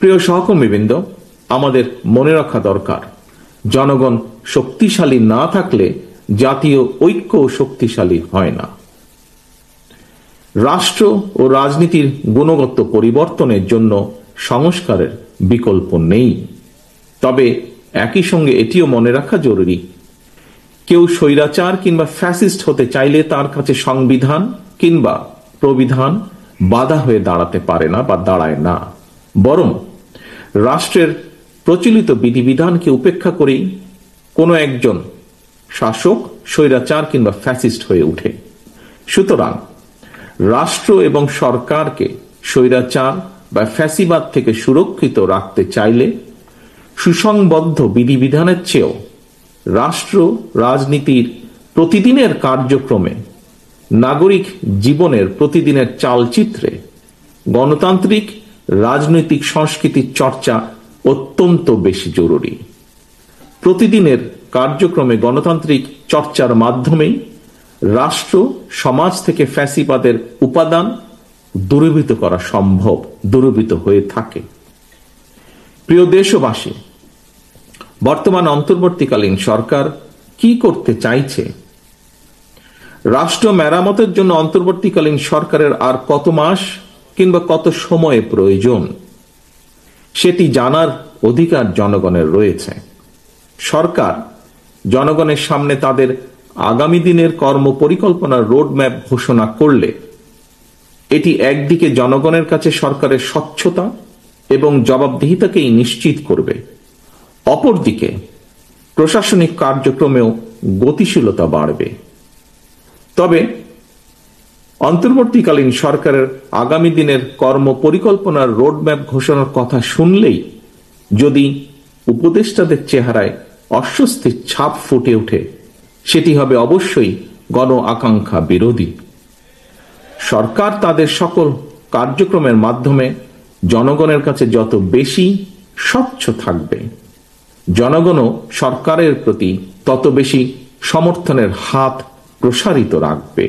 প্রিয় সহকর্মীবৃন্দ, আমাদের মনে রাখা দরকার, জনগণ শক্তিশালী না থাকলে জাতীয় ঐক্য শক্তিশালী হয় না। রাষ্ট্র ও রাজনীতির গুণগত পরিবর্তনের জন্য সংস্কারের বিকল্প নেই। তবে একই সঙ্গে এটিও মনে রাখা জরুরি, কেউ স্বৈরাচার কিংবা ফ্যাসিস্ট হতে চাইলে তার কাছে সংবিধান কিংবা প্রবিধান বাধা হয়ে দাঁড়াতে পারে না বা দাঁড়ায় না। বরং রাষ্ট্রের প্রচলিত বিধিবিধানকে উপেক্ষা করেই কোনো একজন শাসক স্বৈরাচার কিংবা ফ্যাসিস্ট হয়ে ওঠে। সুতরাং রাষ্ট্র এবং সরকারকে স্বৈরাচার বা ফ্যাসিবাদ থেকে সুরক্ষিত রাখতে চাইলে সুসংবদ্ধ বিধিবিধানের চেয়েও রাষ্ট্র রাজনীতির প্রতিদিনের কার্যক্রমে, নাগরিক জীবনের প্রতিদিনের চালচিত্রে গণতান্ত্রিক রাজনৈতিক সংস্কৃতির চর্চা অত্যন্ত বেশি জরুরি। প্রতিদিনের কার্যক্রমে গণতান্ত্রিক চর্চার মাধ্যমেই রাষ্ট্র সমাজ থেকে ফ্যাসিবাদের উপাদান দূরীভূত করা সম্ভব, দূরীভূত হয়ে থাকে। প্রিয় দেশবাসী, বর্তমান অন্তর্বর্তীকালীন সরকার কি করতে চাইছে? রাষ্ট্র মেরামতের জন্য অন্তর্বর্তীকালীন সরকারের আর কত মাস কিংবা কত সময় প্রয়োজন, সেটি জানার অধিকার জনগণের রয়েছে। সরকার জনগণের সামনে তাদের আগামী দিনের কর্ম পরিকল্পনার রোডম্যাপ ঘোষণা করলে এটি একদিকে জনগণের কাছে সরকারের স্বচ্ছতা এবং জবাবদিহিতাকেই নিশ্চিত করবে, অপরদিকে প্রশাসনিক কার্যক্রমেও গতিশীলতা বাড়বে। তবে অন্তর্বর্তীকালীন সরকারের আগামী দিনের কর্ম পরিকল্পনার রোডম্যাপ ঘোষণার কথা শুনলেই যদি উপদেষ্টাদের চেহারায় অস্বস্তির ছাপ ফুটে ওঠে, সেটি হবে অবশ্যই গণ আকাঙ্ক্ষা বিরোধী। সরকার তাদের সকল কার্যক্রমের মাধ্যমে জনগণের কাছে যত বেশি স্বচ্ছ থাকবে, জনগণও সরকারের প্রতি তত বেশি সমর্থনের হাত প্রসারিত রাখবে।